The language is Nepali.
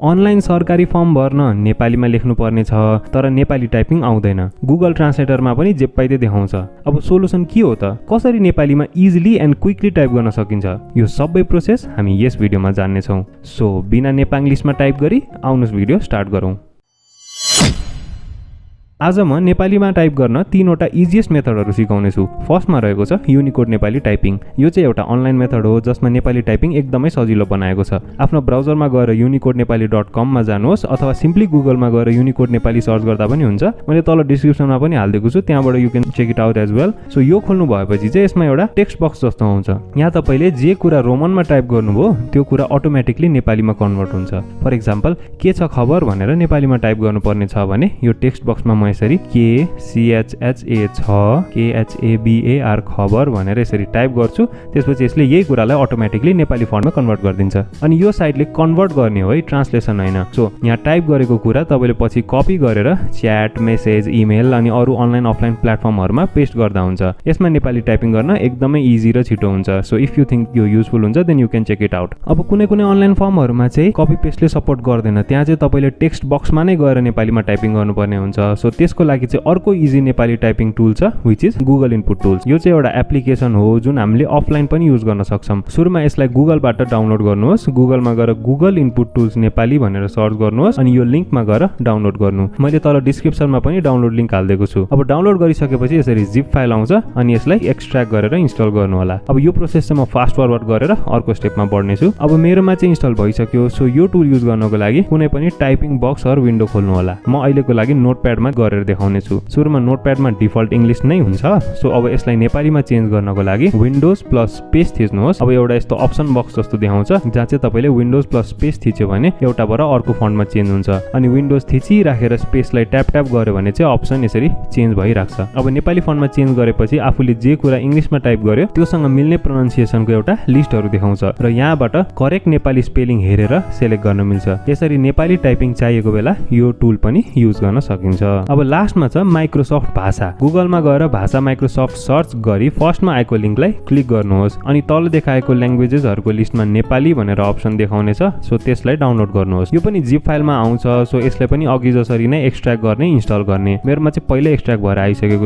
अनलाइन सरकारी फर्म भर्न नेपालीमा लेख्नुपर्ने छ तर नेपाली टाइपिङ आउँदैन। गुगल ट्रान्सलेटरमा पनि जे पाइ त्यही देखाउँछ। अब सोलुसन के हो त? कसरी नेपालीमा इजिली एन्ड क्विकली टाइप गर्न सकिन्छ? यो सबै प्रोसेस हामी यस भिडियोमा जान्ने छौं। सो बिना नेपाङ्ग्लिसमा टाइप गरी आउनुस् भिडियो स्टार्ट गरौँ। आज म नेपालीमा टाइप गर्न 3वटा इजिएस्ट मेथडहरू सिकाउने छु। फर्स्टमा रहेको छ युनिकोड नेपाली टाइपिङ। यो चाहिँ एउटा अनलाइन मेथड हो जसमा नेपाली टाइपिङ एकदमै सजिलो बनाएको छ। आफ्नो ब्राउजरमा गएर unicodenepali.com मा जानुहोस् अथवा सिम्पली गुगलमा गएर युनिकोड नेपाली सर्च गर्दा पनि हुन्छ। मैले तल डिस्क्रिप्सनमा पनि हालिदिएको छु, त्यहाँबाट you can check it out as well. So यो खोल्नु भएपछि चाहिँ यसमा एउटा टेक्स्ट बक्स जस्तो आउँछ। यहाँ तपाईले जे कुरा रोमनमा टाइप गर्नुभयो त्यो कुरा अटोमेटिकली नेपालीमा कन्भर्ट हुन्छ। फर एक्जाम्पल के छ खबर भनेर नेपालीमा टाइप गर्नुपर्ने छ भने यो टेक्स्ट बक्समा यसरी KCHHA खबर भनेर यसरी टाइप गर्छु। त्यसपछि यसले यही कुरालाई अटोमेटिकली नेपाली फर्ममा कन्भर्ट गरिदिन्छ। अनि यो साइडले कन्भर्ट गर्ने हो है, ट्रान्सलेसन होइन। सो यहाँ टाइप गरेको कुरा तपाईले पछि कपी गरेर च्याट, मेसेज, इमेल अनि अरू अनलाइन अफलाइन प्लेटफर्महरुमा पेस्ट गर्दा हुन्छ। यसमा नेपाली टाइपिङ गर्न एकदमै इजी र छिटो हुन्छ। सो इफ यु थिंक यो युजफुल हुन्छ then you can check it out. अब कुनै कुनै अनलाइन फर्महरुमा चाहिँ कपी पेस्टले सपोर्ट गर्दैन। त्यहाँ चाहिँ तपाईले टेक्स्ट बक्समा नै गएर नेपालीमा टाइपिङ गर्नुपर्ने हुन्छ। सो त्यसको लागि चाहिँ अर्को इजी नेपाली टाइपिङ टुल छ which is Google input tools. यो चाहिँ एउटा एप्लिकेसन हो जुन हामीले अफलाइन पनि युज गर्न सक्छौं। सुरुमा यसलाई गुगलबाट डाउनलोड गर्नुहोस्। गुगलमा गएर गुगल इनपुट टुल्स नेपाली भनेर सर्च गर्नुहोस् अनि यो लिंकमा गएर डाउनलोड गर्नु। मैले तल डिस्क्रिप्सनमा पनि डाउनलोड लिंक हाल्दिएको छु। अब डाउनलोड गरिसकेपछि यसरी जिप फाइल आउँछ अनि यसलाई एक्सट्र्याक्ट गरेर इन्स्टल गर्नु होला। अब यो प्रोसेस चाहिँ म फास्ट फरवर्ड गरेर अर्को स्टेपमा बढ्ने छु। अब मेरोमा चाहिँ इन्स्टल भइसक्यो। सो यो टुल युज गर्नको लागि कुनै पनि टाइपिङ बक्स अर विन्डो खोल्नु होला। म अहिलेको लागि नोटप्याडमा गरेर देखाउने छु। सुरुमा नोटप्याडमा डिफल्ट इंग्लिश नै हुन्छ। सो अब यसलाई नेपालीमा चेन्ज गर्नको लागि विन्डोज प्लस स्पेस थिच्नुहोस्। अब एउटा यस्तो अप्सन बक्स जस्तो देखाउँछ जहाँ चाहिँ तपाईले विन्डोज प्लस स्पेस थिच्यो भने एउटाबाट अर्को फन्टमा चेन्ज हुन्छ। अनि विन्डोज थिची राखेर स्पेसलाई ट्याप ट्याप गर्यो भने चाहिँ अप्सन यसरी चेन्ज भइराख्छ। अब नेपाली फन्टमा चेन्ज गरेपछि आफूले जे कुरा इंग्लिशमा टाइप गर्यो त्योसँग मिल्ने प्रोनाउन्सिएसनको एउटा लिस्टहरु देखाउँछ र यहाँबाट करेक्ट नेपाली स्पेलिङ हेरेर सेलेक्ट गर्न मिल्छ। यसरी नेपाली टाइपिङ चाहिएको बेला यो टुल पनि युज गर्न सकिन्छ। अब लास्टमा छ माइक्रोसफ्ट भाषा। गुगलमा गएर भाषा माइक्रोसफ्ट सर्च गरी फर्स्टमा आएको लिंकलाई क्लिक गर्नुहोस् अनि तल देखाएको ल्याङ्ग्वेजेसहरुको लिस्टमा नेपाली भनेर अप्सन देखाउनेछ। सो त्यसलाई डाउनलोड गर्नुहोस्। यो पनि जिप फाइलमा आउँछ। सो यसलाई पनि अघि जसरी नै एक्सट्र्याक्ट गर्ने, इन्स्टल गर्ने। मेरोमा चाहिँ पहिल्यै एक्सट्र्याक्ट भएर आइसकेको